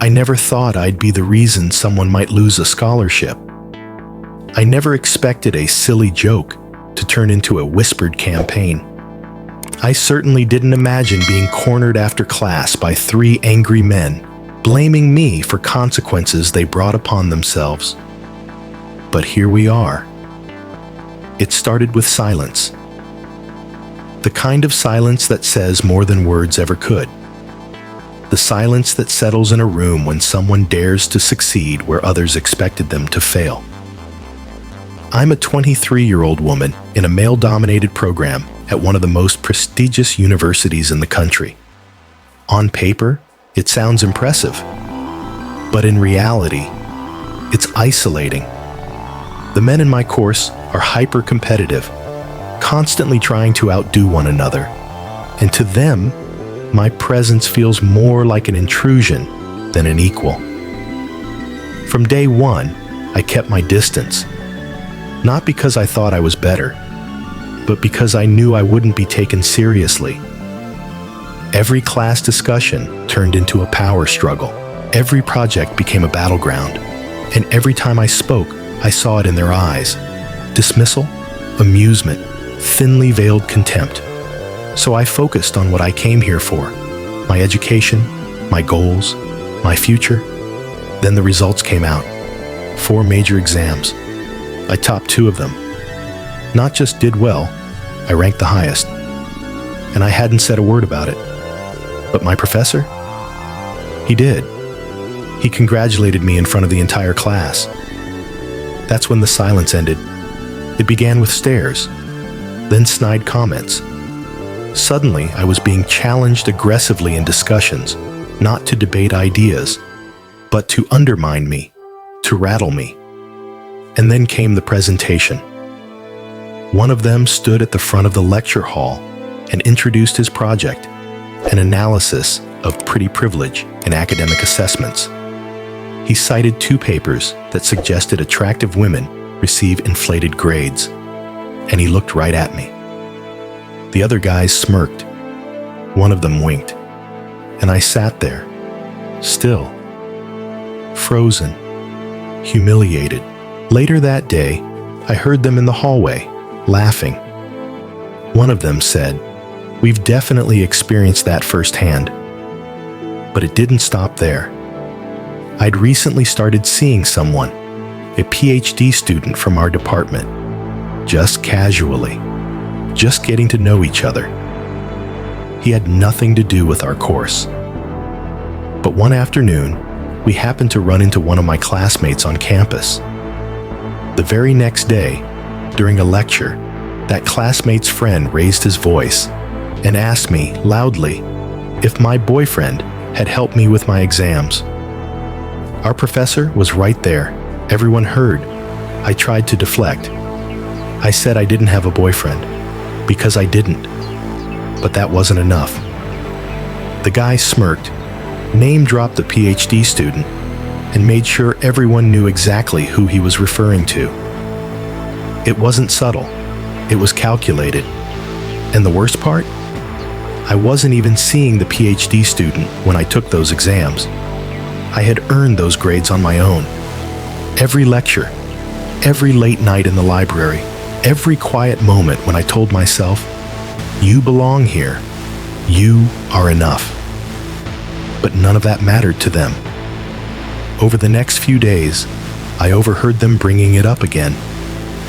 I never thought I'd be the reason someone might lose a scholarship. I never expected a silly joke to turn into a whispered campaign. I certainly didn't imagine being cornered after class by 3 angry men, blaming me for consequences they brought upon themselves. But here we are. It started with silence. The kind of silence that says more than words ever could. The silence that settles in a room when someone dares to succeed where others expected them to fail. I'm a 23-year-old woman in a male-dominated program at one of the most prestigious universities in the country. On paper, it sounds impressive, but in reality, it's isolating. The men in my course are hyper-competitive, constantly trying to outdo one another, and to them, my presence feels more like an intrusion than an equal. From day one, I kept my distance, not because I thought I was better, but because I knew I wouldn't be taken seriously. Every class discussion turned into a power struggle. Every project became a battleground, and every time I spoke, I saw it in their eyes. Dismissal, amusement, thinly veiled contempt. So I focused on what I came here for, my education, my goals, my future. Then the results came out. 4 major exams. I topped 2 of them. Not just did well, I ranked the highest. And I hadn't said a word about it. But my professor? He did. He congratulated me in front of the entire class. That's when the silence ended. It began with stares, then snide comments. Suddenly, I was being challenged aggressively in discussions, not to debate ideas, but to undermine me, to rattle me. And then came the presentation. One of them stood at the front of the lecture hall and introduced his project, an analysis of pretty privilege in academic assessments. He cited 2 papers that suggested attractive women receive inflated grades, and he looked right at me. The other guys smirked. One of them winked, and I sat there, still, frozen, humiliated. Later that day, I heard them in the hallway, laughing. One of them said, "We've definitely experienced that firsthand." But it didn't stop there. I'd recently started seeing someone, a PhD student from our department, just casually, just getting to know each other. He had nothing to do with our course. But one afternoon, we happened to run into one of my classmates on campus. The very next day, during a lecture, that classmate's friend raised his voice and asked me loudly if my boyfriend had helped me with my exams. Our professor was right there. Everyone heard. I tried to deflect. I said I didn't have a boyfriend, because I didn't. But that wasn't enough. The guy smirked, name-dropped the PhD student, and made sure everyone knew exactly who he was referring to. It wasn't subtle. It was calculated. And the worst part? I wasn't even seeing the PhD student when I took those exams. I had earned those grades on my own. Every lecture, every late night in the library, every quiet moment when I told myself, "You belong here. You are enough." But none of that mattered to them. Over the next few days, I overheard them bringing it up again,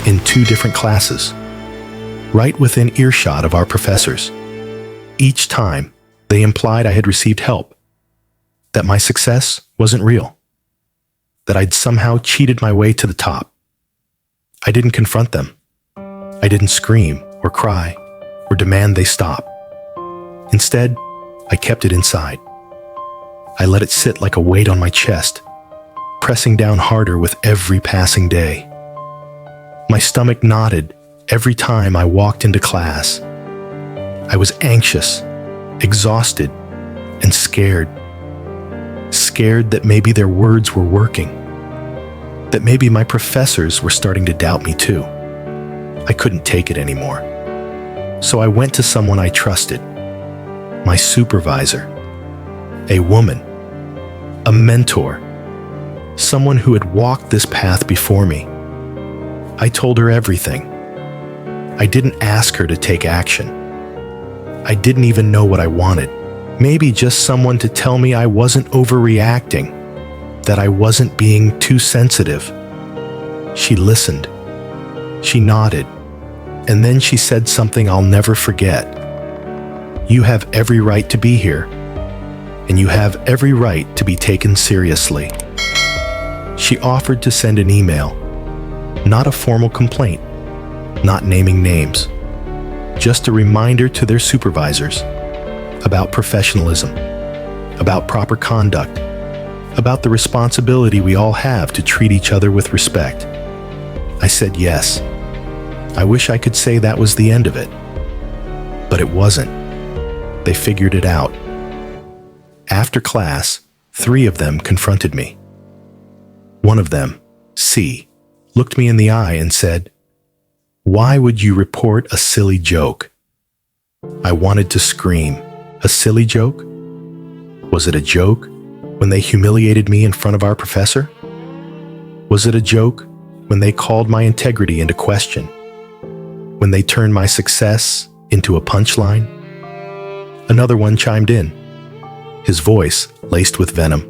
in 2 different classes, right within earshot of our professors. Each time, they implied I had received help, that my success wasn't real, that I'd somehow cheated my way to the top. I didn't confront them. I didn't scream or cry or demand they stop. Instead, I kept it inside. I let it sit like a weight on my chest, pressing down harder with every passing day. My stomach knotted every time I walked into class. I was anxious, exhausted, and scared. Scared that maybe their words were working, that maybe my professors were starting to doubt me too. I couldn't take it anymore. So I went to someone I trusted, my supervisor, a woman, a mentor, someone who had walked this path before me. I told her everything. I didn't ask her to take action. I didn't even know what I wanted. Maybe just someone to tell me I wasn't overreacting, that I wasn't being too sensitive. She listened. She nodded. And then she said something I'll never forget. You have every right to be here, and you have every right to be taken seriously. She offered to send an email, not a formal complaint, not naming names, just a reminder to their supervisors about professionalism, about proper conduct, about the responsibility we all have to treat each other with respect. I said yes. I wish I could say that was the end of it, but it wasn't. They figured it out. After class, 3 of them confronted me. One of them, C, looked me in the eye and said, "Why would you report a silly joke?" I wanted to scream. A silly joke? Was it a joke when they humiliated me in front of our professor? Was it a joke when they called my integrity into question? When they turned my success into a punchline? Another one chimed in, his voice laced with venom.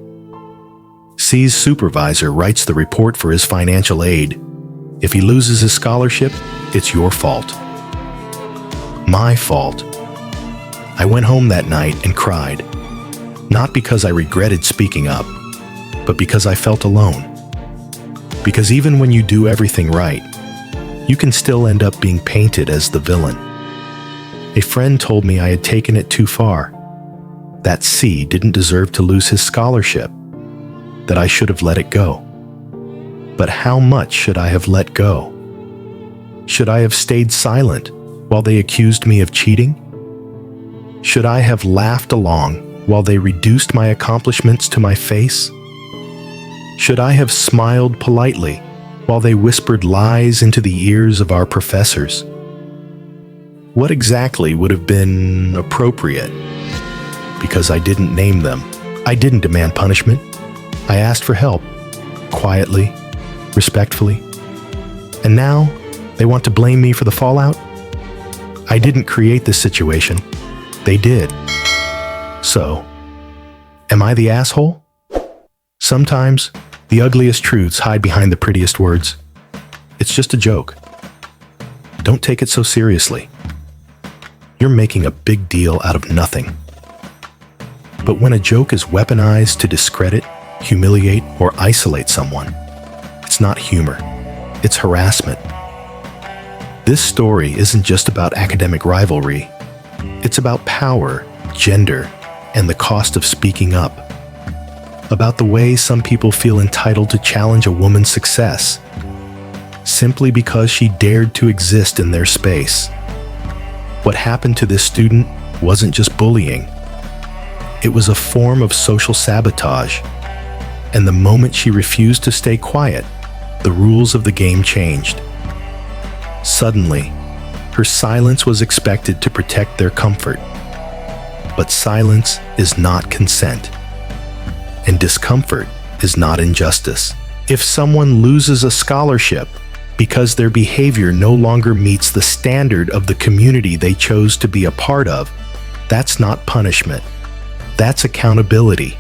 C's supervisor writes the report for his financial aid. If he loses his scholarship, it's your fault. My fault. I went home that night and cried, not because I regretted speaking up, but because I felt alone. Because even when you do everything right, you can still end up being painted as the villain. A friend told me I had taken it too far, that C didn't deserve to lose his scholarship, that I should have let it go. But how much should I have let go? Should I have stayed silent while they accused me of cheating? Should I have laughed along while they reduced my accomplishments to my face? Should I have smiled politely while they whispered lies into the ears of our professors? What exactly would have been appropriate? Because I didn't name them. I didn't demand punishment. I asked for help, quietly, respectfully. And now they want to blame me for the fallout? I didn't create this situation. They did. So, am I the asshole? Sometimes, the ugliest truths hide behind the prettiest words. It's just a joke. Don't take it so seriously. You're making a big deal out of nothing. But when a joke is weaponized to discredit, humiliate, or isolate someone, it's not humor. It's harassment. This story isn't just about academic rivalry. It's about power, gender, and the cost of speaking up. About the way some people feel entitled to challenge a woman's success, simply because she dared to exist in their space. What happened to this student wasn't just bullying. It was a form of social sabotage. And the moment she refused to stay quiet, the rules of the game changed. Suddenly, her silence was expected to protect their comfort. But silence is not consent. And discomfort is not injustice. If someone loses a scholarship because their behavior no longer meets the standard of the community they chose to be a part of, that's not punishment. That's accountability.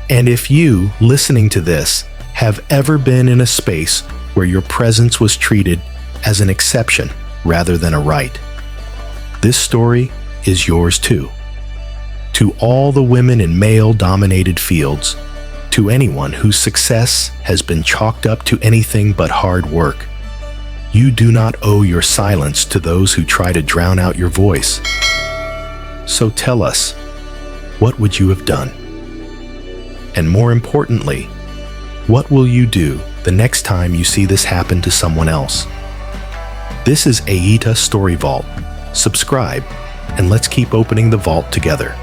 And if you, listening to this, have ever been in a space where your presence was treated as an exception rather than a right, this story is yours too. To all the women in male-dominated fields, to anyone whose success has been chalked up to anything but hard work, you do not owe your silence to those who try to drown out your voice. So tell us, what would you have done? And more importantly, what will you do the next time you see this happen to someone else? This is AITA Story Vault. Subscribe, and let's keep opening the vault together.